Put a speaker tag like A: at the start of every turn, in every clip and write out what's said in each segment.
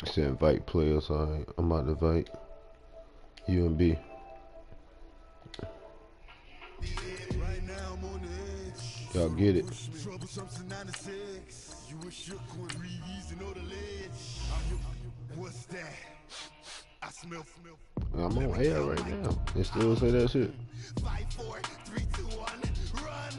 A: It's invite players. Alright, I'm about to invite you and B. Y'all get it. I'm on air right now. They still say that shit.
B: 5, 4, 3, 2, 1, run.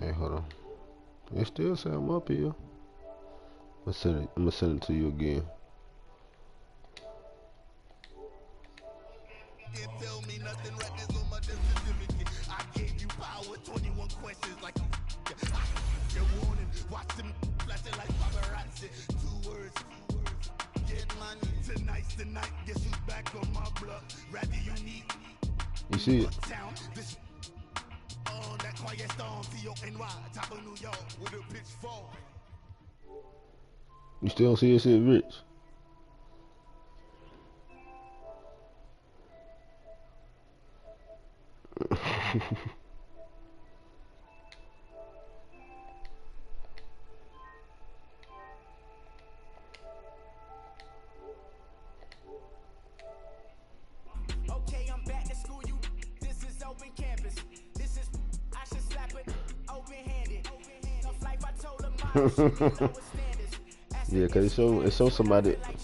A: Hey, hold on. They still say I'm up here. I'm gonna send it to you again.
B: Tell me nothing, records on my certificate. I gave you power, 21 questions like your warning. Watch them flashing like paparazzi. 2 words, get money. Tonight's the night. Guess who's back on my block? Rather unique.
A: You see it?
B: On that quiet storm, T-O-N-Y, top of New York with a pitchfork.
A: You still don't see this shit, Rich?
B: Okay, I'm back to school. This is open campus. This is I should slap it open-handed. Tough life, I told him
A: yeah, cause it shows somebody. I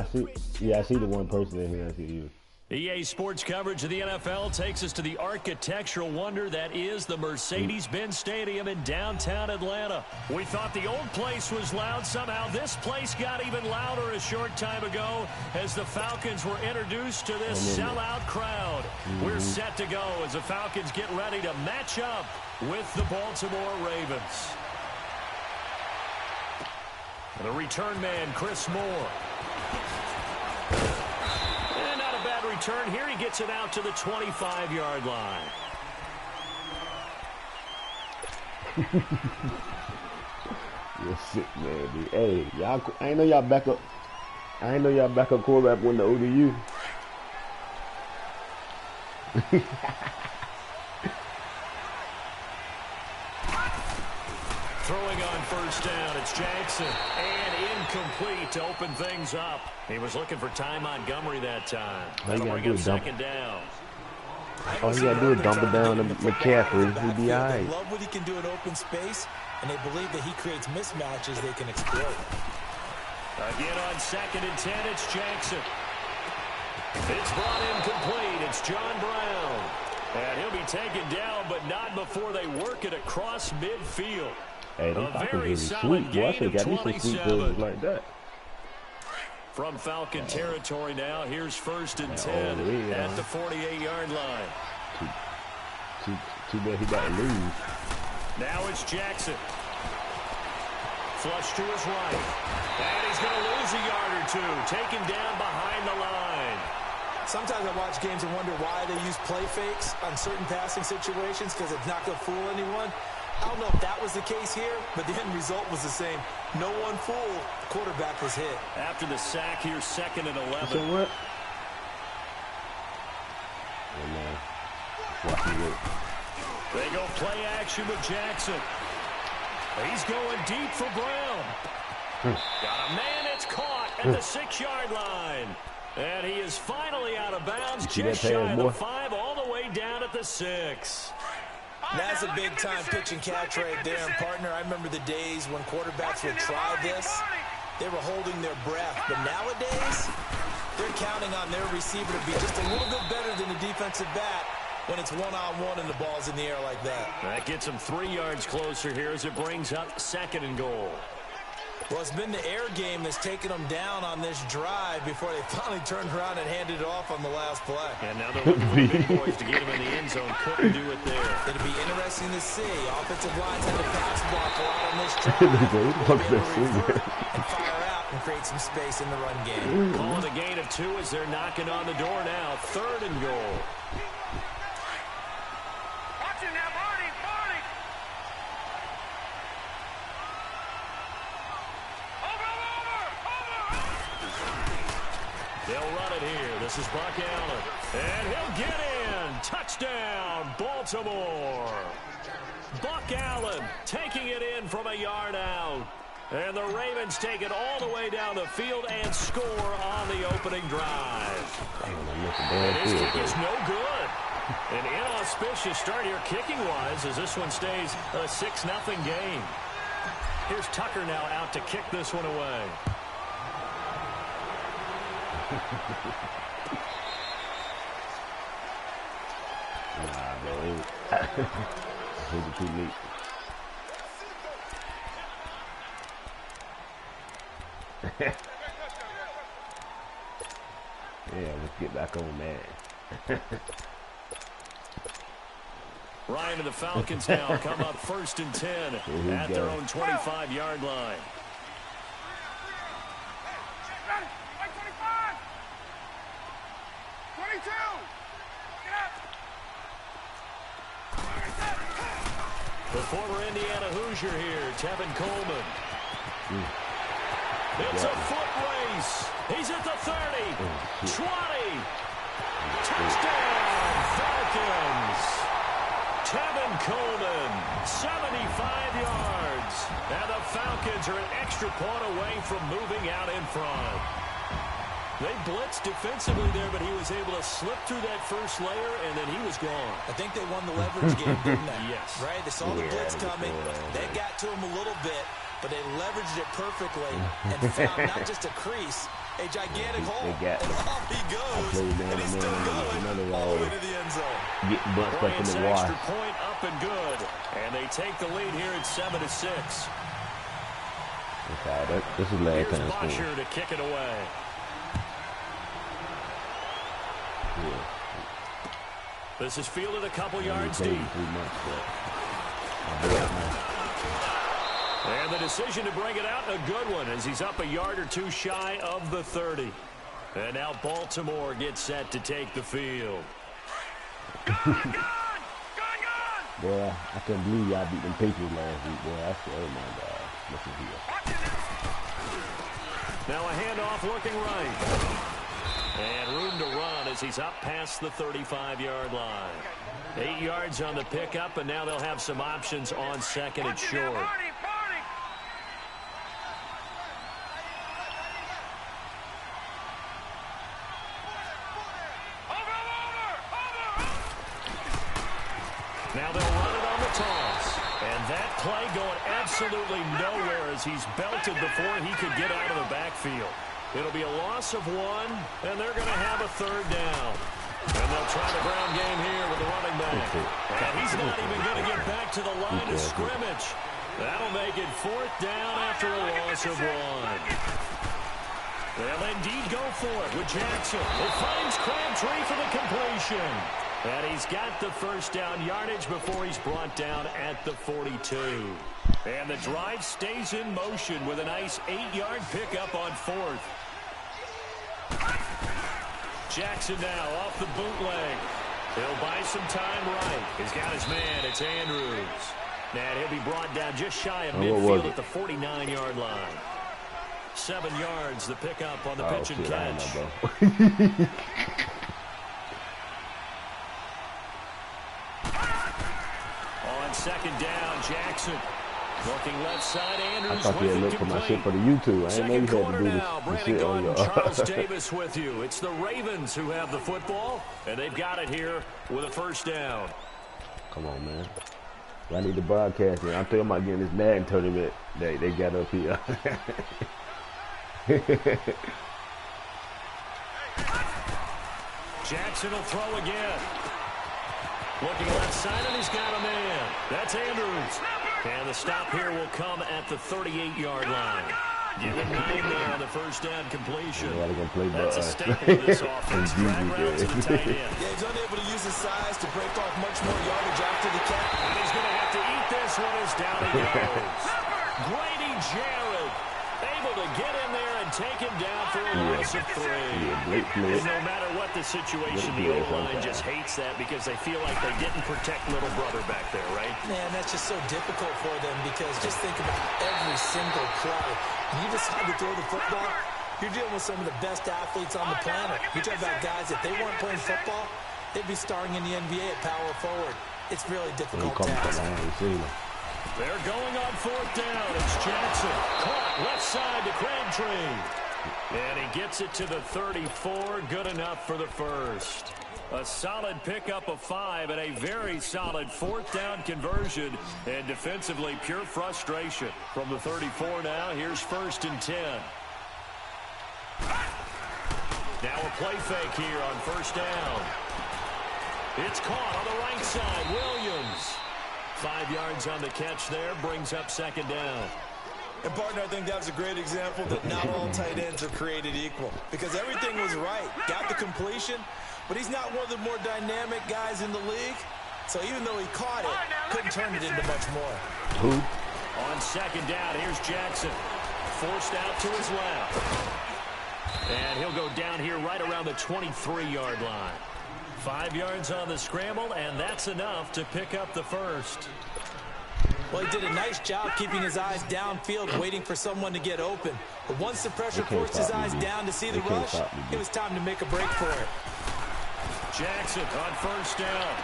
A: see the one person in here. I see you.
C: EA Sports coverage of the NFL takes us to the architectural wonder that is the Mercedes-Benz Stadium in downtown Atlanta. We thought the old place was loud. Somehow this place got even louder a short time ago as the Falcons were introduced to this sellout crowd. We're set to go as the Falcons get ready to match up with the Baltimore Ravens. The return man, Chris Moore. Return here, he gets it out to the 25-yard line.
A: You're sick, man, dude. Hey, y'all, I ain't know y'all backup quarterback won the ODU.
C: Throwing on first down, it's Jackson. And incomplete to open things up. He was looking for Ty Montgomery that time. That'll bring up second down.
A: All you gotta do is dump it down to McCaffrey. He'll be all right.
D: They love what he can do in open space, and they believe that he creates mismatches they can exploit.
C: Again on 2nd and 10, it's Jackson. It's brought in complete. It's John Brown. And he'll be taken down, but not before they work it across midfield.
A: Hey, a very solid game of 27. Like that.
C: From Falcon territory now, here's 1st and 10 at the 48-yard line.
A: Too bad he about to lose.
C: Now it's Jackson. Flush to his right. And he's going to lose a yard or two. Taken down behind the line.
D: Sometimes I watch games and wonder why they use play fakes on certain passing situations because it's not going to fool anyone. I don't know if that was the case here, but the end result was the same. No one fooled. The quarterback was hit.
C: After the sack, here's 2nd and 11.
A: So what?
C: They go play action with Jackson. He's going deep for Brown. Got a man, it's caught at the 6-yard line. And he is finally out of bounds, just shy of the 5, all the way down at the 6.
D: That's a big-time pitch and catch right there. And, partner, I remember the days when quarterbacks would try this. They were holding their breath. But nowadays, they're counting on their receiver to be just a little bit better than the defensive back when it's one-on-one and the ball's in the air like that.
C: That gets them 3 yards closer here as it brings up 2nd and goal.
D: Well, it's been the air game that's taken them down on this drive before they finally turned around and handed it off on the last play.
C: And now they're looking for the big boys to get him in the end zone. Couldn't do it there.
D: It'll be interesting to see. Offensive lines had to pass block a lot on this drive. They'll be able to revert and fire out and create some space in the run game.
C: Calling a gain of 2 as they're knocking on the door now. 3rd and goal.
E: Watch it now, Barney.
C: They'll run it here. This is Buck Allen. And he'll get in. Touchdown, Baltimore. Buck Allen taking it in from a yard out. And the Ravens take it all the way down the field and score on the opening drive. And his kick is no good. An inauspicious start here kicking-wise as this one stays a 6-0 game. Here's Tucker now out to kick this one away.
F: Nah, bro. I hate it too late. Yeah, let's get back on, man.
C: Ryan and the Falcons now come up 1st and 10 at their own 25-yard line.
E: Ready? 25. 22. Get up.
C: The former Indiana Hoosier here, Tevin Coleman. It's a foot race. He's at the 30, 20. Touchdown, Falcons. Tevin Coleman, 75 yards. And the Falcons are an extra point away from moving out in front. They blitzed defensively there, but he was able to slip through that first layer, and then he was gone.
D: I think they won the leverage game, didn't they?
C: Yes.
D: Right? They saw the blitz coming. They got to him a little bit, but they leveraged it perfectly and found not just a crease, a gigantic hole. And off he goes, and he's still going all the way to the end zone.
F: Getting bunched up in
C: Bryant's
F: the
C: an extra
F: water.
C: point up and good, and they take the lead here at 7-6.
F: Okay, this is last
C: Here's
F: time.
C: Bosher to kick it away.
F: Yeah.
C: This is fielded a couple yards deep.
F: 3 months,
C: And the decision to bring it out, a good one, as he's up a yard or 2 shy of the 30. And now Baltimore gets set to take the field.
F: Boy, I couldn't believe y'all beat them Patriots last week, boy. I said, oh my God. Listen here.
C: Now a handoff looking right. And room to run as he's up past the 35-yard line. 8 yards on the pickup, and now they'll have some options on 2nd and short. Now they'll run it on the toss. And that play going absolutely nowhere as he's belted before he could get out of the backfield. It'll be a loss of 1, and they're going to have a 3rd down. And they'll try the ground game here with the running back. And he's not even going to get back to the line of scrimmage. That'll make it 4th down after a loss of 1. They'll indeed go for it with Jackson. It finds Crabtree for the completion. And he's got the 1st down yardage before he's brought down at the 42. And the drive stays in motion with a nice 8-yard pickup on 4th. Jackson now off the bootleg. He'll buy some time right. He's got his man. It's Andrews. And he'll be brought down just shy of midfield at the 49-yard line. 7 yards, the pickup on the pitch and catch. On 2nd down, Jackson. Looking left side, Andrews.
F: I thought you had looked for my shit for the YouTube. I didn't know you had to do this shit on your...
C: Charles Davis with you. It's the Ravens who have the football, and they've got it here with a 1st down.
F: Come on, man. I need the broadcast. I think I might get in this Madden tournament they got up here.
C: Jackson will throw again. Looking left side, and he's got a man. That's Andrews. And the stop here will come at the 38-yard line. Given 9 there on the 1st down completion. That's a staple of this offense. Drag route to the tight end.
D: Yeah, he's unable to use his size to break off much more yardage after the catch.
C: And he's going to have to eat this one as down he goes. Grady Jarrett able to get in there and take him down for a loss of 3. And no matter what the situation, the O-line just hates that because they feel like they didn't protect little brother back there, right?
D: Man, that's just so difficult for them because just think about every single play. When you decide to throw the football, you're dealing with some of the best athletes on the planet. You talk about guys, if they weren't playing football, they'd be starring in the NBA at power forward. It's really difficult task.
C: They're going on 4th down. It's Jackson. Caught left side to Crabtree. And he gets it to the 34. Good enough for the first. A solid pickup of 5 and a very solid 4th down conversion. And defensively, pure frustration. From the 34 now, here's 1st and 10. Now a play fake here on 1st down. It's caught on the right side. Williams. 5 yards on the catch there, brings up 2nd down.
D: And, partner, I think that was a great example that not all tight ends are created equal because everything was right. Got the completion, but he's not one of the more dynamic guys in the league. So even though he caught it, couldn't turn it into much more.
F: Who?
C: On 2nd down, here's Jackson. Forced out to his left. And he'll go down here right around the 23-yard line. 5 yards on the scramble, and that's enough to pick up the first.
D: Well, he did a nice job keeping his eyes downfield, waiting for someone to get open. But once the pressure forced his eyes down to see the rush, it was time to make a break for it.
C: Jackson on 1st down.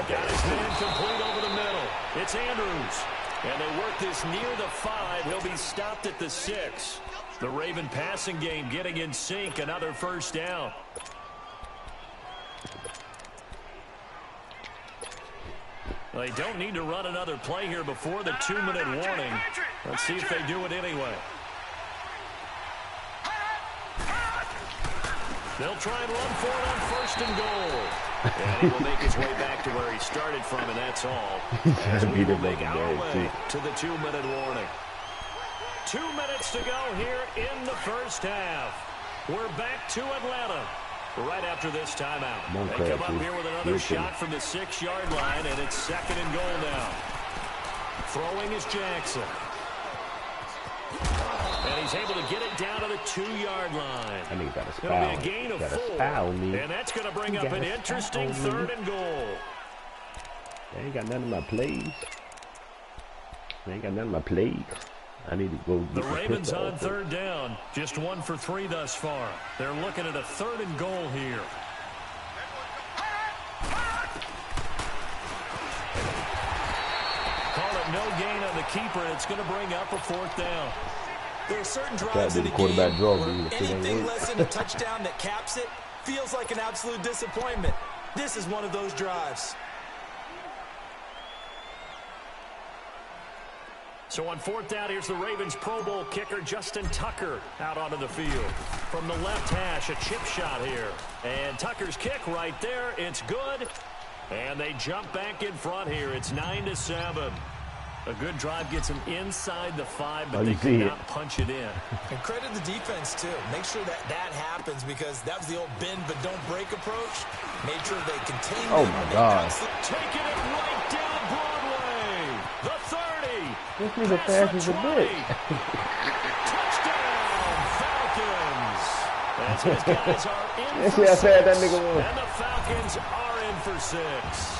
C: Got his man complete over the middle. It's Andrews. And they work this near the 5. He'll be stopped at the 6. The Raven passing game getting in sync. Another 1st down. They don't need to run another play here before the 2-minute warning. Let's see if they do it anyway. They'll try and run for it on 1st and goal. And he will make his way back to where he started from, and that's all. As we will make our way to the 2-minute warning. 2 minutes to go here in the first half. We're back to Atlanta right after this timeout. They come up here with another shot from the 6-yard line, and it's 2nd and goal now. Throwing is Jackson. And he's able to get it down to the 2-yard line.
F: I think that's
C: It'll be a gain of 4. And that's going to bring up an interesting 3rd and goal.
F: They ain't got none of my plays. They ain't got none of my plays. I need to go get
C: the Ravens on 3rd down. Just 1 for 3 thus far. They're looking at a 3rd and goal here. Call it no gain on the keeper, and it's going to bring up a 4th down.
D: There are certain drives in the game where anything less than a touchdown that caps it feels like an absolute disappointment. This is one of those drives.
C: So on 4th down, here's the Ravens Pro Bowl kicker, Justin Tucker, out onto the field. From the left hash, a chip shot here. And Tucker's kick right there. It's good. And they jump back in front here. It's 9-7. A good drive gets them inside the 5, but they could not punch it in.
D: And credit the defense, too. Make sure that happens because that was the old bend but don't break approach. Made sure they contained
F: Oh, my God.
C: Taking it right down Broadway. The 30.
F: This nigga fast as a bitch.
C: Touchdown, Falcons. As his guys are in
F: That's
C: for
F: how
C: 6.
F: fast that nigga was.
C: And the Falcons are in for 6.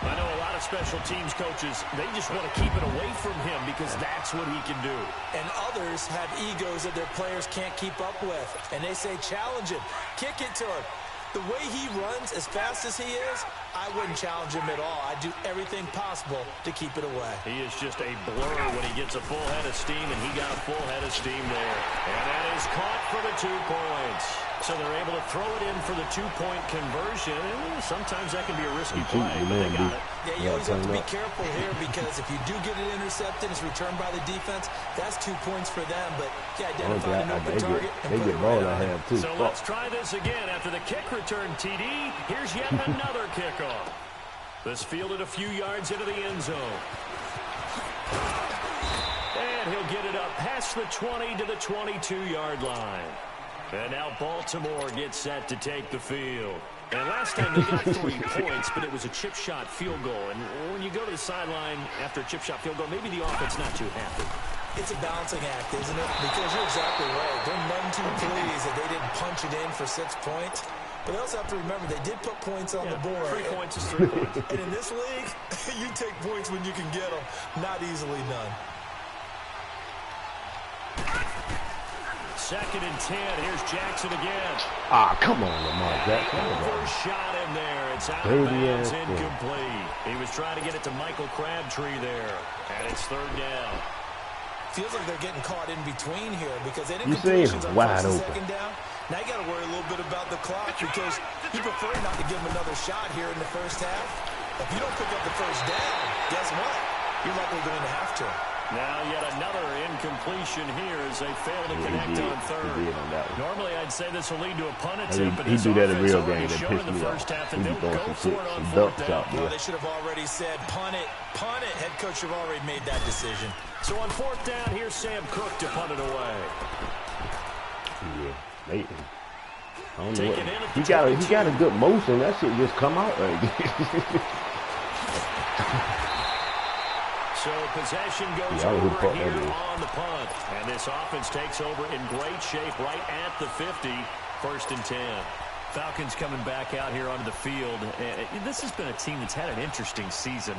C: I know a lot of special teams coaches, they just want to keep it away from him because that's what he can do.
D: And others have egos that their players can't keep up with. And they say, challenge him, kick it to him. The way he runs as fast as he is, I wouldn't challenge him at all. I'd do everything possible to keep it away.
C: He is just a blur when he gets a full head of steam, and he got a full head of steam there. And that is caught for the 2 points. So they're able to throw it in for the 2-point conversion. And sometimes that can be a risky play, but they got it.
D: Yeah, you always have to be careful here because if you do get it intercepted, it's returned by the defense, that's 2 points for them. But you identify an open target and put it right on.
C: So let's try this again. After the kick return, TD, here's yet another kickoff. This fielded a few yards into the end zone. And he'll get it up past the 20 to the 22-yard line. And now Baltimore gets set to take the field. And last time they got 3 points, but it was a chip shot field goal. And when you go to the sideline after a chip shot field goal, maybe the offense not too happy.
D: It's a balancing act, isn't it? Because you're exactly right. They're none too pleased that they didn't punch it in for 6 points. But they also have to remember they did put points on the board.
C: 3 points is 3 points.
D: And in this league, you take points when you can get them. Not easily done.
C: 2nd and 10. Here's Jackson again.
F: Ah, come on, Lamar Jackson.
C: Overshot him there. It's out of bounds, incomplete. He was trying to get it to Michael Crabtree there. And it's 3rd down.
D: Feels like they're getting caught in between here because they didn't
F: You see
D: completions on
F: wide
D: 1st and
F: open.
D: 2nd down. Now you got to worry a little bit about the clock because you prefer not to give them another shot here in the first half. If you don't pick up the 1st down, guess what? You're likely going to have to.
C: Now yet another incompletion here as they fail to connect on 3rd. Normally I'd say this will lead to a punt attempt, but
F: he
C: this
F: do that in
C: offense
F: real
C: already
F: game. That
C: showed in
F: pissed
C: the
F: me
C: first
F: off.
C: half that
F: He
C: they'll
F: throwing
C: go
F: some
C: for
F: shit,
C: it on
F: some
C: 4th
F: ducks
C: down.
F: out
D: Well,
F: there.
D: they should have already said, punt it, punt it. Head coach have already made that decision.
C: So on 4th down, here's Sam Cook to punt it away.
F: Yeah, late. I don't know
C: Taken
F: what.
C: in at
F: He
C: the
F: got a good motion. That shit just come out right.
C: So possession goes
F: Yeah, who
C: over
F: caught
C: here
F: that
C: on the punt. And this offense takes over in great shape right at the 50. 1st and 10. Falcons coming back out here onto the field. This has been a team that's had an interesting season.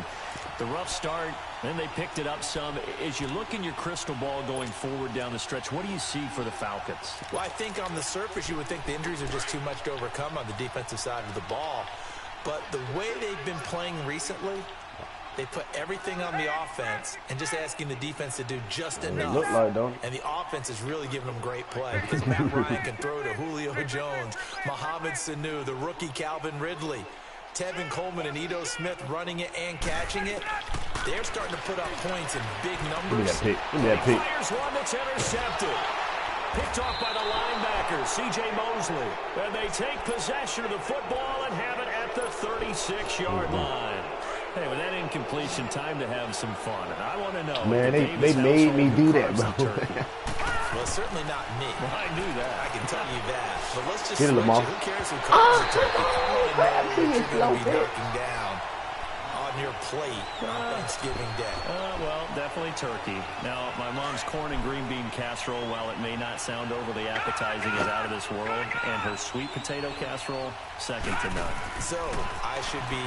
C: The rough start, then they picked it up some. As you look in your crystal ball going forward down the stretch, what do you see for the Falcons?
D: Well, I think on the surface you would think the injuries are just too much to overcome on the defensive side of the ball. But the way they've been playing recently, they put everything on the offense and just asking the defense to do just enough.
F: Look like, don't it?
D: And the offense is really giving them great play because Matt Ryan can throw to Julio Jones, Mohamed Sanu, the rookie Calvin Ridley, Tevin Coleman and Ito Smith running it and catching it. They're starting to put up points in big numbers.
F: Give me that pick. Give me that pick.
C: Fires one that's intercepted. Picked off by the linebacker, C.J. Mosley. And they take possession of the football and have it at the 36-yard line. Hey, with that incompletion, time to have some fun. And I want to know.
F: Man, they made me do that, bro.
D: Well, certainly not me.
C: Well, I knew that.
D: I can tell you that. But let's just
F: Get
D: switch
F: it, Lamar.
D: it. Who cares who calls the turkey? I want to know what you're going to be knocking down on your plate on Thanksgiving Day.
C: Well, definitely turkey. Now, my mom's corn and green bean casserole, while it may not sound overly appetizing, is out of this world. And her sweet potato casserole, second to none.
D: So, I should be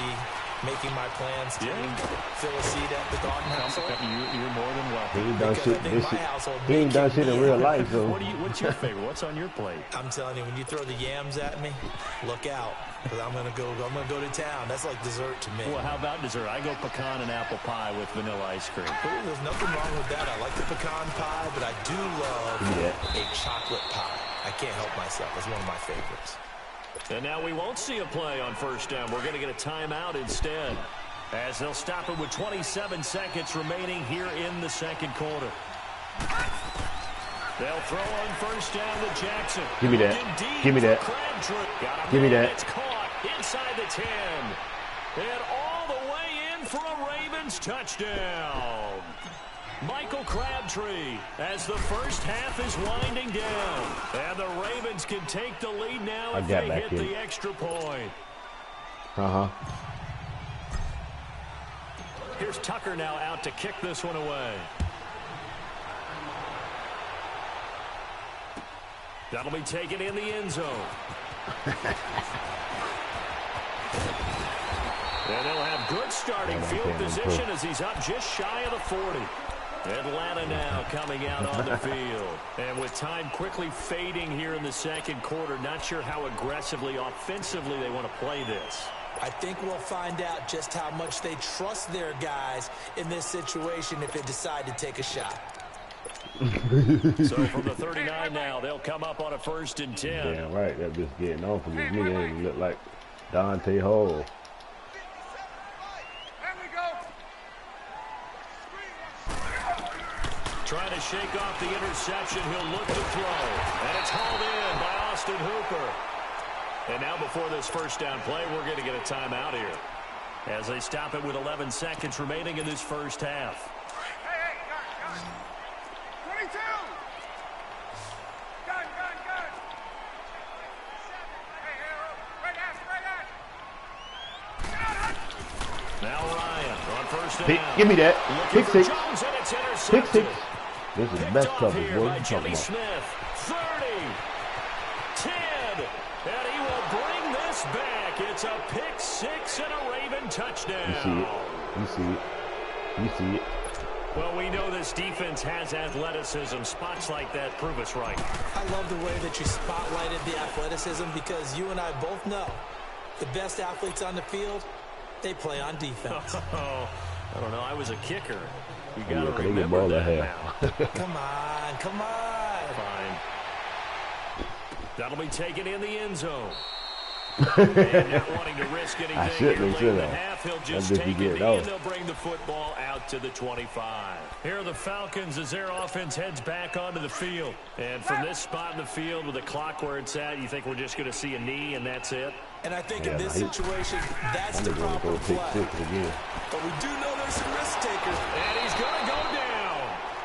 D: making my plans to fill a seat at the Garden household?
C: You're more than welcome.
F: He ain't done
D: Because
F: shit.
D: I think
F: This
D: my
F: shit.
D: household
F: He ain't done
D: may
F: shit in
D: be-
F: real life, so.
C: What's your favorite? What's on your plate?
D: I'm telling you, when you throw the yams at me, look out, because I'm gonna go to town. That's like dessert to me.
C: Well, how about dessert? I go pecan and apple pie with vanilla ice cream.
D: Ooh, there's nothing wrong with that. I like the pecan pie, but I do love a chocolate pie. I can't help myself. It's one of my favorites.
C: And now we won't see a play on 1st down. We're going to get a timeout instead, as they'll stop it with 27 seconds remaining here in the 2nd quarter. They'll throw on 1st down to Jackson.
F: Give me that. Give me that. Give me that.
C: It's caught inside the 10. And all the way in for a Ravens touchdown. Michael Crabtree as the first half is winding down. And the Ravens can take the lead now if they hit the extra point. Here's Tucker now out to kick this one away. That'll be taken in the end zone. And they'll have good starting field position as he's up just shy of the 40. Atlanta now coming out on the field. And with time quickly fading here in the 2nd quarter, not sure how aggressively, offensively they want to play this.
D: I think we'll find out just how much they trust their guys in this situation if they decide to take a shot.
C: So from the 39 now, they'll come up on a 1st and 10.
F: Damn right, that bitch getting on for this nigga ain't look like Dante Hall.
C: Trying to shake off the interception. He'll look to throw. And it's hauled in by Austin Hooper. And now before this 1st down play, we're going to get a timeout here, as they stop it with 11 seconds remaining in this 1st half.
E: Hey, gun. 22. Gun.
C: Now Ryan on first
F: Pick,
C: down.
F: give me that.
C: Looking
F: Pick
C: for
F: 6.
C: Jones, and it's
F: Pick
C: intercepted.
F: 6. This is
C: Picked
F: best
C: off
F: coverage.
C: here
F: What
C: by
F: are you
C: Jimmy
F: talking about?
C: Smith. 30, 10, and he will bring this back. It's a pick 6 and a Raven touchdown.
F: You see it. You see it. You see it.
C: Well, we know this defense has athleticism. Spots like that prove us right.
D: I love the way that you spotlighted the athleticism because you and I both know the best athletes on the field, they play on defense.
C: Oh, I don't know. I was a kicker. You
F: Yeah,
C: got to
F: 'cause they get
C: remember
F: ball
C: that
F: ahead.
C: now.
D: Come on, come on.
C: Fine. That'll be taken in the end zone. And not wanting to risk anything
F: I
C: here
F: shouldn't
C: late in the
F: have.
C: half, he'll
F: That's
C: just
F: if you
C: take
F: get
C: it
F: it out.
C: and they'll bring the football out to the 25. Here are the Falcons as their offense heads back onto the field. And from this spot in the field with the clock where it's at, you think we're just going to see a knee and that's it?
D: And I think
F: Yeah,
D: in this
F: I-
D: situation, that's
F: I'm
D: the
F: just going to
D: proper
F: go pick
D: play.
F: 6 again.
D: But we do know there's some risk takers.
C: And he's going to go down.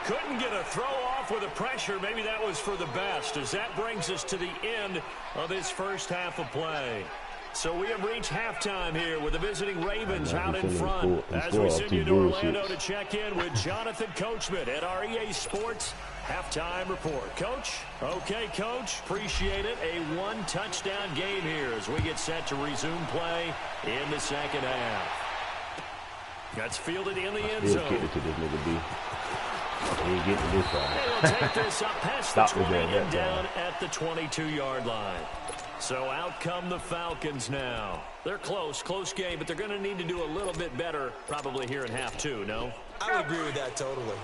C: Couldn't get a throw off with the pressure. Maybe that was for the best, as that brings us to the end of this first half of play. So we have reached halftime here with the visiting Ravens out in front. As we send you to Orlando to check in with Jonathan Coachman at our EA Sports halftime report. Coach? Okay, Coach. Appreciate it. A one-touchdown game here as we get set to resume play in the second half. That's fielded in the end
F: He'll
C: zone.
F: get it to this nigga B. He ain't getting to this side.
C: They'll take this up past
F: Stop
C: the
F: the
C: 20
F: ball,
C: and
F: that
C: down at the 22-yard line. So out come the Falcons now. They're close game, but they're going to need to do a little bit better probably here in half two, no?
D: I would agree with that totally.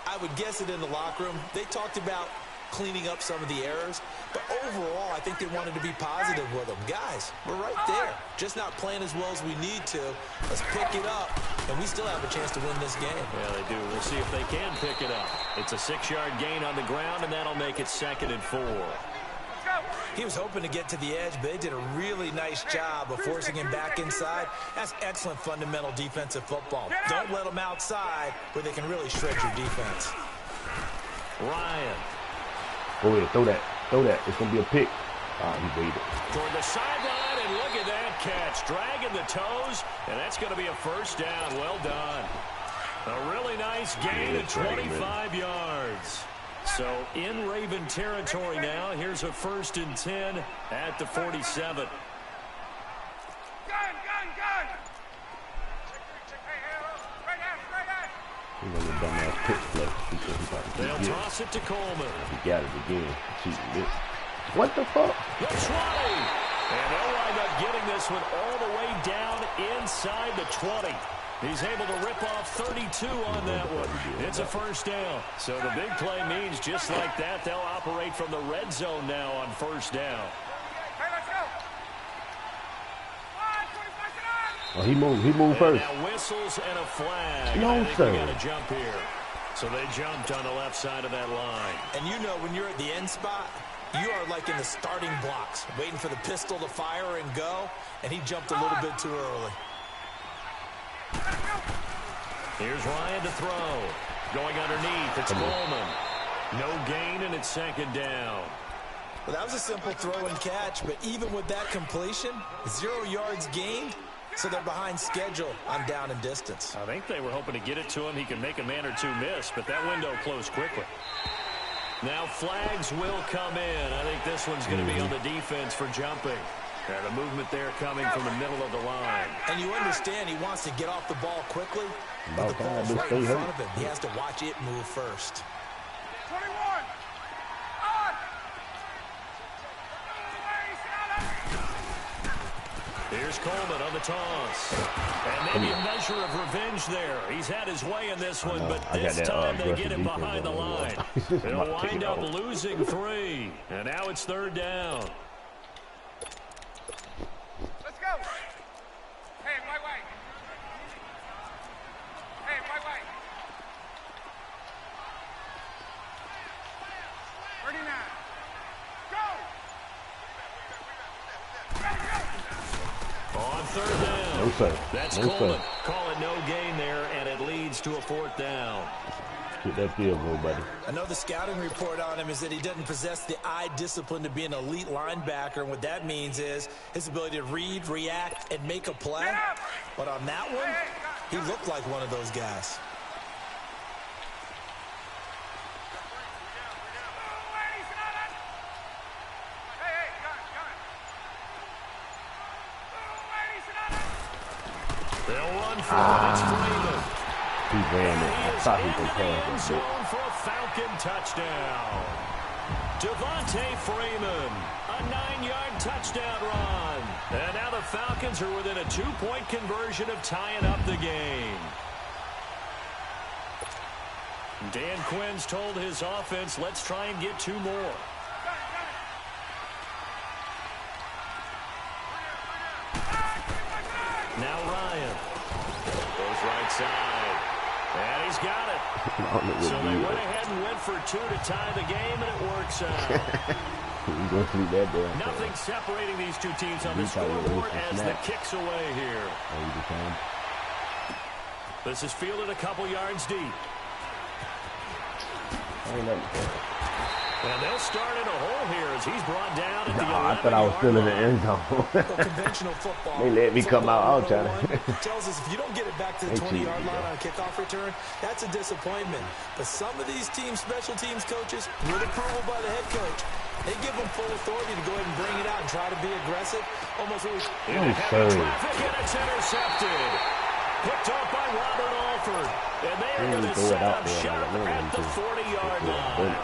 D: I would guess it in the locker room. They talked about cleaning up some of the errors, but overall, I think they wanted to be positive with them. Guys, we're right there. Just not playing as well as we need to. Let's pick it up, and we still have a chance to win this game.
C: Yeah, they do. We'll see if they can pick it up. It's a 6-yard gain on the ground, and that'll make it 2nd and 4.
D: He was hoping to get to the edge, but they did a really nice job of forcing him back inside. That's excellent fundamental defensive football. Don't let them outside where they can really shred your defense.
C: Ryan.
F: Go ahead, throw that. Throw that. It's going to be a pick. He waited.
C: Toward the sideline, and look at that catch. Dragging the toes, and that's going to be a first down. Well done. A really nice gain of 25 yards. So in Raven territory now. Here's a 1st and 10 at the 47.
E: Gun! Right out!
F: He's going to dumbass pitch play. He about to
C: They'll
F: get it.
C: toss it to Coleman.
F: He got it again. Cheating this. What the fuck?
C: The 20. And they'll wind up getting this one all the way down inside the 20. He's able to rip off 32 on that one. It's a first down. So the big play means just like that, they'll operate from the red zone now on first down.
E: Hey, let's go! 25
F: Oh, he moved. He moved
C: And
F: first.
C: now whistles and a flag.
F: No,
C: I think
F: sir.
C: we got a jump here. So they jumped on the left side of that line.
D: And you know when you're at the end spot, you are like in the starting blocks, waiting for the pistol to fire and go, and he jumped a little bit too early.
C: Here's Ryan to throw. Going underneath, it's Coleman. No gain, and it's 2nd down.
D: Well, that was a simple throw and catch, but even with that completion, 0 yards gained, so they're behind schedule on down and distance.
C: I think they were hoping to get it to him. He could make a man or two miss, but that window closed quickly. Now flags will come in. I think this one's going to be on the defense for jumping. And the movement there coming from the middle of the line.
D: And you understand he wants to get off the ball quickly, but the
F: About time
D: ball's
F: to
D: right
F: stay
D: in front
F: hurt.
D: of him. He has to watch it move first.
E: 21! On!
C: Here's Coleman on the toss. And maybe a measure of revenge there. He's had his way in this one, but
F: I got
C: this
F: that,
C: time they
F: aggressive
C: get him
F: defense
C: behind the
F: on the wall.
C: line.
F: He's just
C: They'll
F: about to take
C: wind
F: it
C: up
F: off.
C: losing 3. And now it's 3rd down.
E: Let's go! Hey, white. Hey, white. 39. Go!
C: On 3rd down. down.
F: No, sir.
C: That's
F: No,
C: Coleman.
F: sir.
C: Call it no gain there, and it leads to a 4th down.
F: Get that field goal, buddy.
D: Another scouting report on him is that he doesn't possess the eye discipline to be an elite linebacker. And what that means is his ability to read, react, and make a play. But on that one, he looked like one of those guys.
C: They'll run for it. It's Freeman.
F: He ran it. I thought he could
C: End
F: pass it.
C: zone for a Falcon touchdown. Devontae Freeman, a 9-yard touchdown run. And now the Falcons are within a 2-point conversion of tying up the game. Dan Quinn's told his offense, let's try and get 2 more. Now Ryan goes right side, and he's got it. So they went ahead and went for 2 to tie the game, and it works out.
F: He's going to sleep that down.
C: Nothing separating these two teams on the scoreboard as the kick's away here. This is fielded a couple yards deep. And they'll start in a hole here as he's brought down at the 11-yard line.
F: I thought I was still in the end zone.
D: Conventional football.
F: They let me come out. I'll try to.
D: Tells us if you don't get it back to the 20-yard line on a kickoff return, that's a disappointment. But some of these teams, special teams coaches, with approval by the head coach, they give them full authority to go ahead and bring it out and try to be aggressive. Almost always.
C: In heavy traffic, and it's intercepted. Picked off by Robert Alford. And they are going to set up shop at the 40-yard line.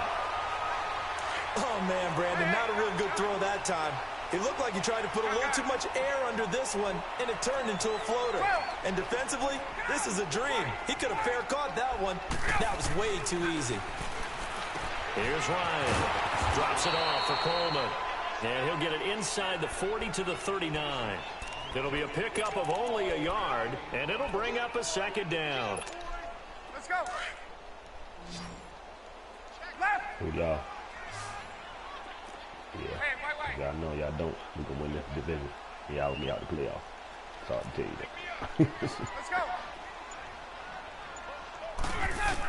D: Oh, man, Brandon, not a real good throw that time. It looked like he tried to put a little too much air under this one, and it turned into a floater. And defensively, this is a dream. He could have fair caught that one. That was way too easy.
C: Here's Ryan. Drops it off for Coleman. And he'll get it inside the 40 to the 39. It'll be a pickup of only a yard, and it'll bring up a 2nd down.
E: Let's go.
F: Who y'all? Yeah. Y'all know y'all don't. We can win this division. Y'all with me out the playoff. That's all I tell you that.
E: Let's go.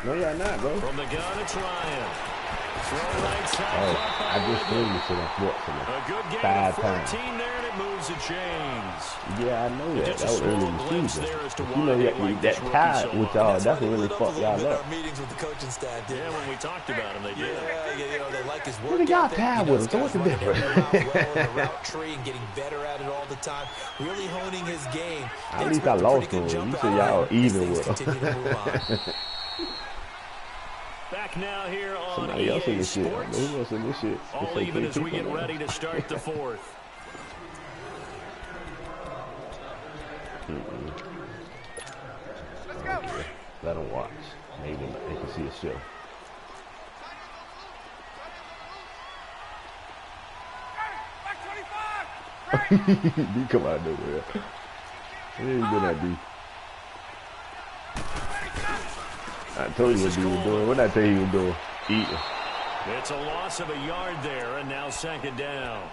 F: No, y'all not, bro.
C: From the gun, it's Ryan. Throw right side.
F: Oh, I just threw this to the sports
C: A good game
F: 5
C: of 14
F: times.
C: there, and it moves the chains.
F: Yeah, I know that.
C: Just a
F: That was early
C: small
F: in the
C: glimpse
F: season.
C: there as to
F: But
C: why
F: you know,
C: they like
F: that
C: this rookie
F: tie
C: so
F: with
C: much.
F: y'all,
D: That's
F: that's
D: why
F: what
D: they
F: really
D: lit up a
F: fucked
D: little
F: y'all
D: bit in
F: up.
D: our meetings with the coaching staff, didn't
C: Yeah, when we talked about him, they did.
D: Yeah, they like his work
F: Nigga, y'all
D: ethic.
F: tied with him, so what's the
D: running
F: difference?
D: every route well in the route tree and getting better at it all the time, really honing his game.
F: At least I lost to him. You said y'all even with him.
C: Back now here on
F: Somebody else in
C: EA
F: this shit.
C: Sports.
F: Who else in this shit?
C: All even as we get ready to start the 4th.
E: Let's go.
F: Let them watch. Maybe they can see a show.
E: Back 25. Right.
F: D come out of nowhere. What are you doing that, D? I told you what D was doing. What did I tell you he was doing? Eating.
C: It's a loss of a yard there, and now 2nd down.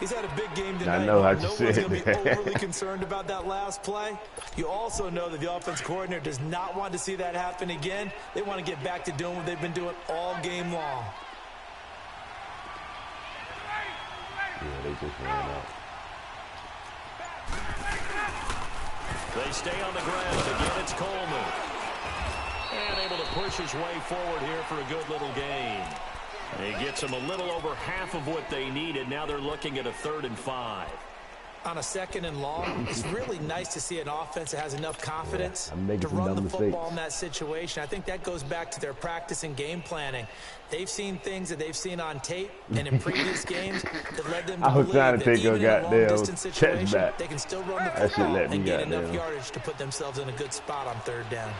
D: He's had a big game tonight.
F: I know how you
D: no
F: said
D: one's going to be
F: that.
D: overly concerned about that last play. You also know that the offense coordinator does not want to see that happen again. They want to get back to doing what they've been doing all game long.
F: Yeah, they just ran out.
C: They stay on the ground. Again, it's Coleman. And able to push his way forward here for a good little gain. He gets them a little over half of what they needed. Now they're looking at a 3rd and 5.
D: On a 2nd and long, it's really nice to see an offense that has enough confidence to
F: some
D: run the
F: dumb
D: football
F: mistakes.
D: in that situation. I think that goes back to their practice and game planning. They've seen things that they've seen on tape and in previous games that led them to
F: I was
D: believe
F: trying to
D: that
F: take your
D: even in a
F: goddamn
D: long-distance situation,
F: touchback.
D: they can still run the
F: That shit
D: football
F: let me
D: and get enough
F: goddamn.
D: yardage to put themselves in a good spot on 3rd down.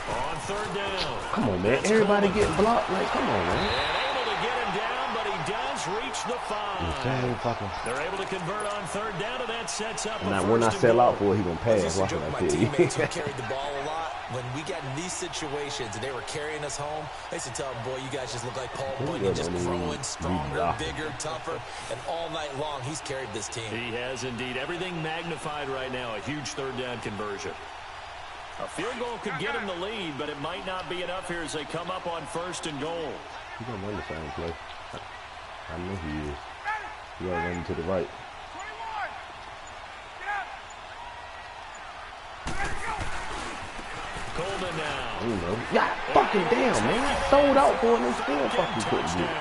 C: On 3rd down.
F: Come on, man. Everybody getting blocked. Like, come on, man.
C: And able to get him down, but he does reach the 5. They're able to convert on third down, and that sets up a
F: when I
C: first
F: sell
C: and
F: out for it, he gonna
D: I
F: pass.
D: used to
F: Watch
D: joke
F: what
D: with
F: I
D: my
F: tell you.
D: teammates who carried the ball a lot. When we got in these situations and they were carrying us home, I used to tell them, boy, you guys just look like Paul Bunyan, just growing stronger, bigger, tougher. And all night long, he's carried this team.
C: He has indeed. Everything magnified right now. A huge third down conversion. A field goal could get him the lead, but it might not be enough here as they come up on first and goal.
F: He's gonna run the same play. I know he is. He's gonna run to the right.
E: 21. Get up. Ready to go.
C: Coleman now.
F: You know. Yeah, fucking damn, man. I sold out for it and still fucking couldn't do it.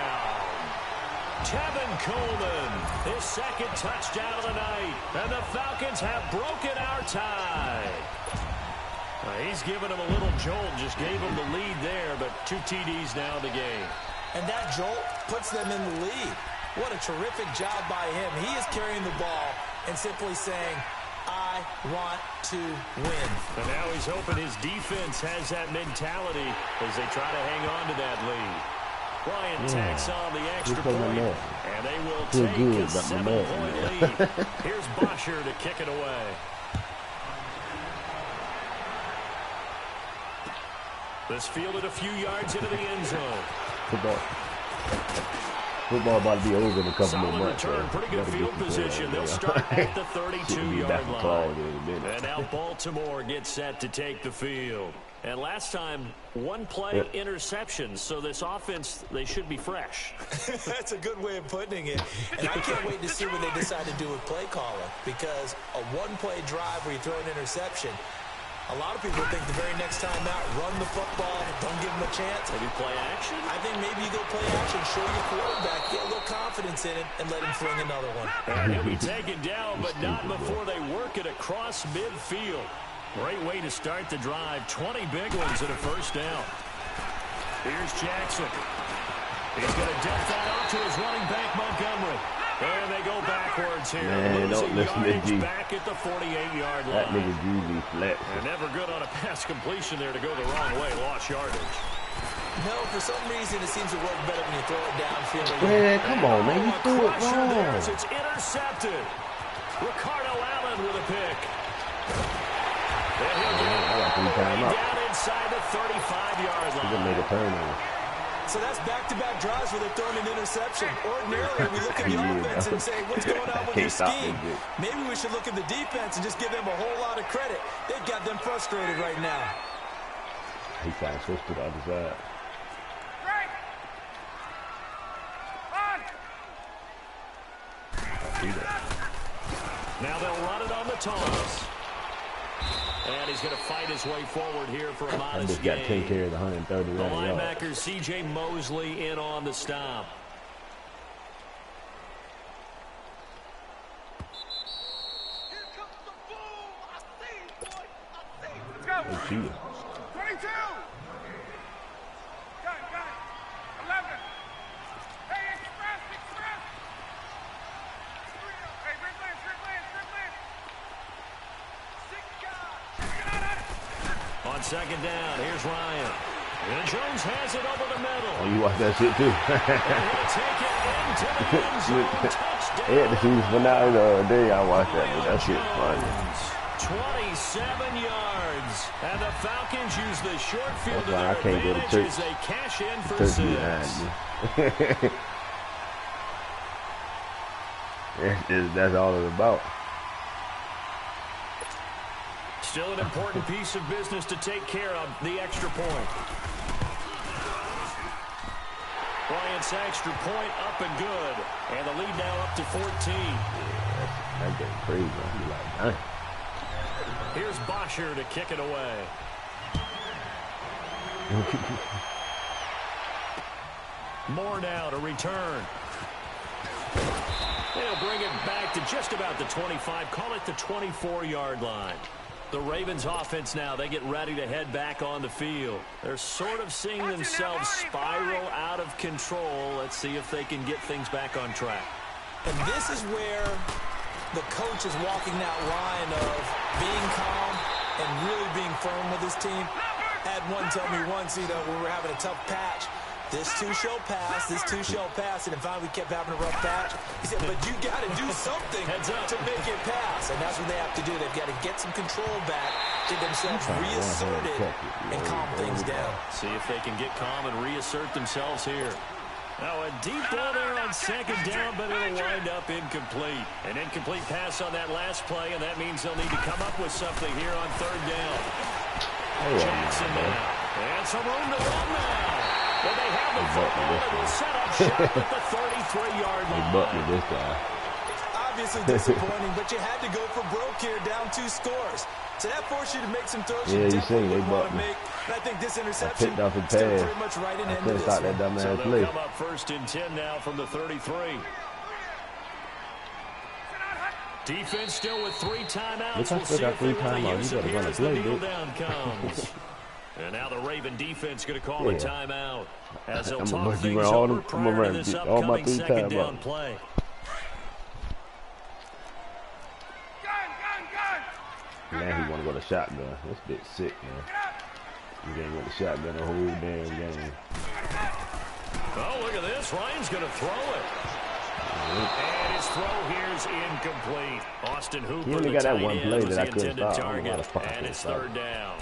C: Tevin Coleman, his second touchdown of the night. And the Falcons have broken our tie. He's given him a little jolt, just gave him the lead there, but 2 TDs now in the game.
D: And that jolt puts them in the lead. What a terrific job by him. He is carrying the ball and simply saying, I want to win.
C: And now he's hoping his defense has that mentality as they try to hang on to that lead. Bryant tacks on the extra point, and they will take a 7-point lead. Here's Bosher to kick it away. This fielded a few yards into the end zone.
F: Football about to be over in a couple more months.
C: Return, pretty good field position. They'll start at the 32-yard line. And now Baltimore gets set to take the field. And last time, one play interception. So this offense, they should be fresh.
D: That's a good way of putting it. And I can't wait to see what they decide to do with play calling. Because a one-play drive where you throw an interception, a lot of people think the very next time out, run the football, don't give them a chance.
C: Maybe play action?
D: I think maybe you go play action, show your quarterback, get a little confidence in it, and let him fling another one.
C: And he'll be taken down, but not before they work it across midfield. Great way to start the drive. 20 big ones and a first down. Here's Jackson. He's going to dump that off to his running back, Montgomery. And they go backwards here.
F: Man, don't listen to G.
C: Back at the 48-yard line.
F: That nigga G flat.
C: And never good on a pass completion there to go the wrong way. Lost yardage.
D: No, for some reason it seems to work better when you throw it downfield.
F: Man, come on, man. You threw it wrong.
C: It's intercepted. Ricardo Allen with a pick. And he'll get down inside the 35-yard line.
F: He's going to make a turnover.
D: So that's back-to-back drives where they're throwing an interception. Ordinarily, we look at the offense and say, what's going on with your scheme? Maybe we should look at the defense and just give them a whole lot of credit. They've got them frustrated right now.
F: He tried to switch to the other side.
E: Right. On.
C: Now they'll run it on the toss. And he's going to fight his way forward here for a modest gain.
F: I just got 10 carries, 130
C: The
F: yards.
C: linebacker, C.J. Mosley, in on the stop.
E: Here comes the boom. I see, boy. I see. Let's go. 22. Got it. 11. Hey, express. Hey, Rick Lance. 6 guys. Get out of it.
C: On second down, here's Ryan. And Jones has it over the middle.
F: Oh, you watch that shit too.
C: And he'll take it into the end zone. Touchdown.
F: Yeah, the season finale the other day, I watched that. That shit funny.
C: 27 yards. And the Falcons use the short field to
F: That's why
C: their
F: I can't go to
C: advantage
F: church.
C: as they cash in for
F: Church
C: 6.
F: behind me. That's all it's about.
C: Still an important piece of business to take care of, the extra point. Bryant's extra point up and good. And the lead now up to 14.
F: That's getting crazy. I'll be like, dang.
C: Here's Bosher to kick it away. Moore now to return. They'll bring it back to just about the 25. Call it the 24-yard line. The Ravens offense now, they get ready to head back on the field. They're sort of seeing themselves spiral out of control. Let's see if they can get things back on track.
D: And this is where the coach is walking that line of being calm and really being firm with his team. Had one tell me once, when we were having a tough patch, This too shall pass. This too shall pass. And finally, we kept having a rough patch. He said, but you got to do something to make it pass. And that's what they have to do. They've got to get some control back, get themselves reasserted, and calm things down.
C: See if they can get calm and reassert themselves here. Now a deep ball there on second down, but it'll wind up incomplete. An incomplete pass on that last play, and that means they'll need to come up with something here on third down. Jackson now. And some room to run now. Well, they have the football. It will set up shop at the 33-yard line.
F: They bucked me this time.
D: Obviously disappointing, but you had to go for broke here, down 2 scores. So that forced you to make some throws you definitely wouldn't want to make. And I think this interception
F: picked off a
D: still
F: pass.
D: pretty much right in
F: I
D: end of this
F: that
D: one.
F: dumb
C: So
F: ass
C: they'll
F: play.
C: come up 1st and 10 now from the 33. Defense still with 3 timeouts. We'll see if they want to use it here as the kneel down comes. And now the Raven defense going to call a timeout as they'll talk things over prior to this upcoming second down play.
F: Now he want to go to shotgun. This bitch sick, man. He ain't went to shotgun the whole damn game.
C: Oh, look at this. Ryan's going to throw it. And his throw here is incomplete. Austin Hooper, the tight end, was the intended target. And it's 3rd down.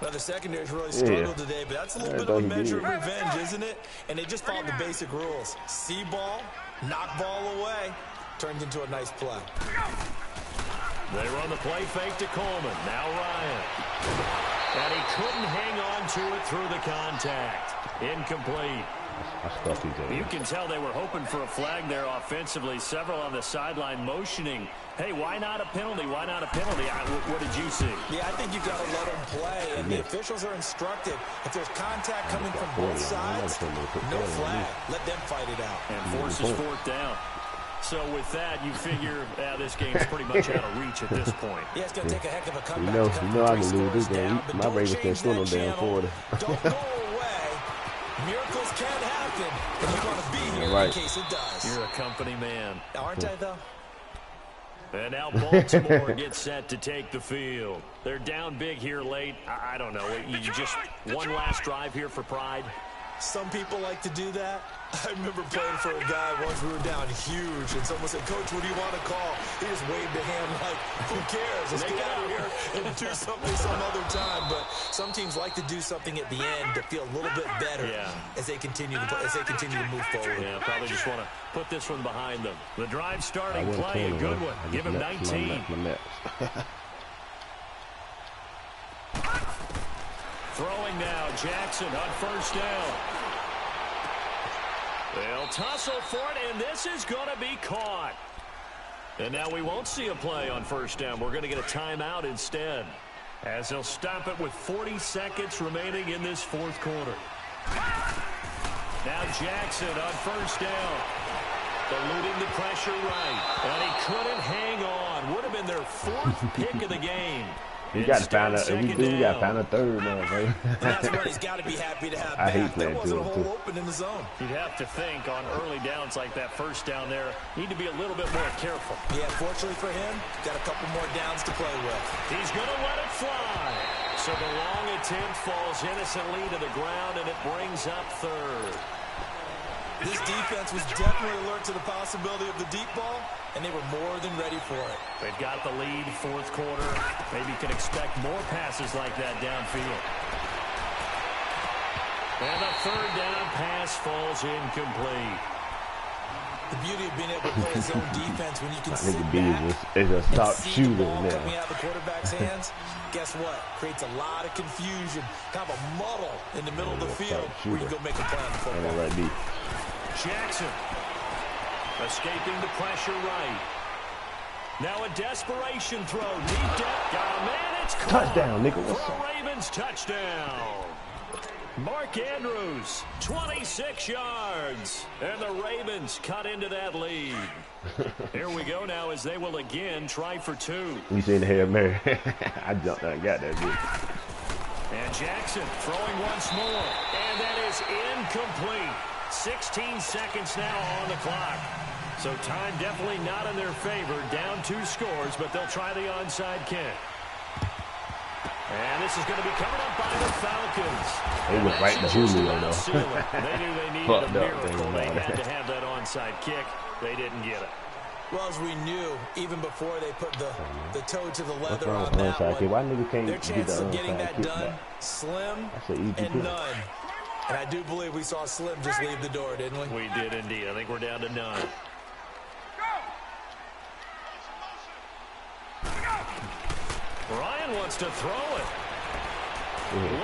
D: Well, the secondary's really struggled today, but that's a little bit of a measure of revenge, isn't it? And they just followed the basic rules. See ball, knock ball away, turned into a nice play.
C: They run the play fake to Coleman. Now Ryan. And he couldn't hang on to it through the contact. Incomplete. You can tell they were hoping for a flag there offensively. Several on the sideline motioning, hey, why not a penalty? Why not a penalty? What did you see?
D: Yeah, I think you've got to let them play. And the officials are instructed, if there's contact coming from both sides, no flag. Let them fight it out.
C: And forces 4th down. So with that, you figure this game's pretty much out of reach at this point.
D: Yeah, it's going to take a heck of a comeback.
F: You know I can lose this game. My Ravens can't score no damn 40.
D: Don't go away. Miracles can happen. And you're going to be here in case it does.
C: You're a company man.
D: Aren't I, though?
C: And now Baltimore gets set to take the field. They're down big here late. I don't know. You just one last drive here for pride.
D: Some people like to do that. I remember playing for a guy once. We were down huge, and someone said, Coach, what do you want to call? He just waved a hand like, who cares? Let's get out of here and do something some other time. But some teams like to do something at the end to feel a little bit better as they continue to move forward.
C: Yeah, probably just want to put this one behind them. The drive starting play, a good one. Give him 19. Throwing now, Jackson on 1st down. They'll tussle for it, and this is going to be caught. And now we won't see a play on 1st down. We're going to get a timeout instead, as they'll stop it with 40 seconds remaining in this 4th quarter. Now Jackson on 1st down. Eluding the pressure right. And he couldn't hang on. Would have been their 4th pick of the game.
F: We got to find a 3rd now, baby.
D: That's what he's got to be happy to have
F: I hate
D: back. There
F: playing
D: wasn't a
F: 2-on-2.
D: hole open in the zone.
C: You'd have to think on early downs like that 1st down there, need to be a little bit more careful.
D: Yeah, fortunately for him, got a couple more downs to play with.
C: He's going to let it fly. So the long attempt falls innocently to the ground, and it brings up 3rd.
D: This defense was definitely alert to the possibility of the deep ball, and they were more than ready for it.
C: They've got the lead, 4th quarter. Maybe you can expect more passes like that downfield. And the 3rd down pass falls incomplete.
D: The beauty of being able to play zone defense when you can sit
F: Nigga
D: back
F: is a
D: and
F: top
D: see the
F: shooter
D: ball
F: now.
D: coming out of the quarterback's hands, guess what? Creates a lot of confusion, kind of a muddle in the middle of the field where you go make a play on the football.
F: Right deep.
C: Jackson escaping the pressure right. Now a desperation throw. Deep depth. Got a man. It's caught.
F: Touchdown, nigga. What's
C: For
F: up?
C: a Ravens touchdown. Mark Andrews, 26 yards. And the Ravens cut into that lead. Here we go now as they will again try for 2.
F: You seen the Hail Mary? I jumped out and got that bitch.
C: And Jackson throwing once more. And that is incomplete. 16 seconds now on the clock. So time definitely not in their favor. Down 2 scores, but they'll try the onside kick. And this is going to be covered up by the Falcons.
F: They went right to Julio, though.
C: They knew they needed
F: Fucked
C: a
F: up,
C: miracle. They
F: man.
C: had to have that onside kick. They didn't get it.
D: Well, as we knew, even before they put the toe to the leather
F: wrong
D: on
F: with
D: that
F: onside kick? Why
D: one,
F: niggas can't
D: their
F: get the
D: chances of getting
F: onside
D: that
F: kick
D: done,
F: back?
D: slim
F: That's an easy
D: and
F: kick.
D: none. And I do believe we saw Slim just leave the door, didn't we?
C: We did indeed. I think we're down to none. Ryan wants to throw it.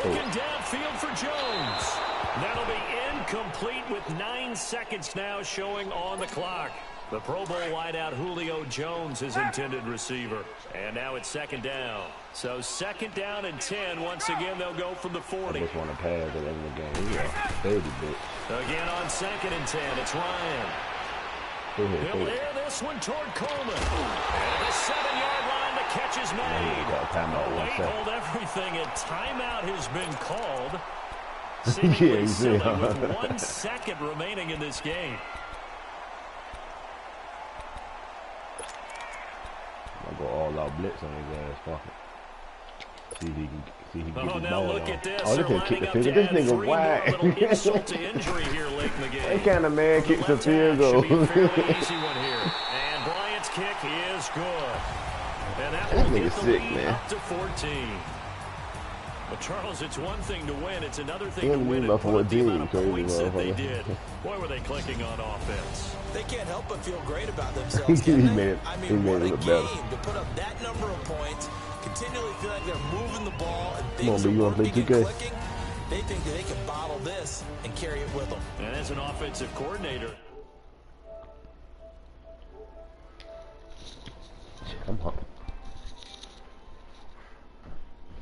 C: Looking downfield for Jones. That'll be incomplete with 9 seconds now showing on the clock. The Pro Bowl wideout Julio Jones, his intended receiver. And now it's second down. So second down and 10. Once again, they'll go from the
F: I
C: 40.
F: just want to pass at the end of the game. Yeah, baby bitch.
C: Again on second and 10, it's Ryan. He'll air this one toward Coleman. And the 7-yard line, the catch is made.
F: Timeout,
C: Wait, hold everything. A timeout has been called.
F: Yeah,
C: Seemingly
F: you
C: silly
F: see, huh?
C: with 1 second remaining in this game.
F: I'm gonna go all out blitz on his ass. Fuck it. See if he can get his
C: now
F: ball
C: look
F: on.
C: at this.
F: Oh,
C: They're
F: this is kick
C: lining
F: the
C: up
F: field.
C: to
F: This
C: add
F: nigga
C: 3 more. Little
F: wide.
C: insult to injury here late in the game.
F: That kind of man kicks the
C: left
F: field
C: half
F: goal.
C: should be a fairly easy one here. And Bryant's kick is good. And that will
F: nigga
C: get the
F: sick,
C: lead
F: man.
C: up to 14. But Charles, it's one thing to win. It's another thing
F: He
C: to
F: only
C: win
F: by
C: and put up the
F: 14,
C: amount of
F: crazy
C: points that they
F: motherfucker.
C: did. Boy, were they clicking on offense.
D: They can't help but feel great about themselves,
F: He
D: can they?
F: made it-
D: I
F: he
D: mean,
F: made
D: what
F: it
D: a
F: look
D: game
F: better.
D: to put up that number of points, continually feel like they're moving the ball and
F: Come on,
D: things
F: B,
D: are
F: you wanna play
D: working and
F: 2K?
D: clicking. They think that they can bottle this and carry it with them.
C: And as an offensive coordinator,
F: I'm hungry.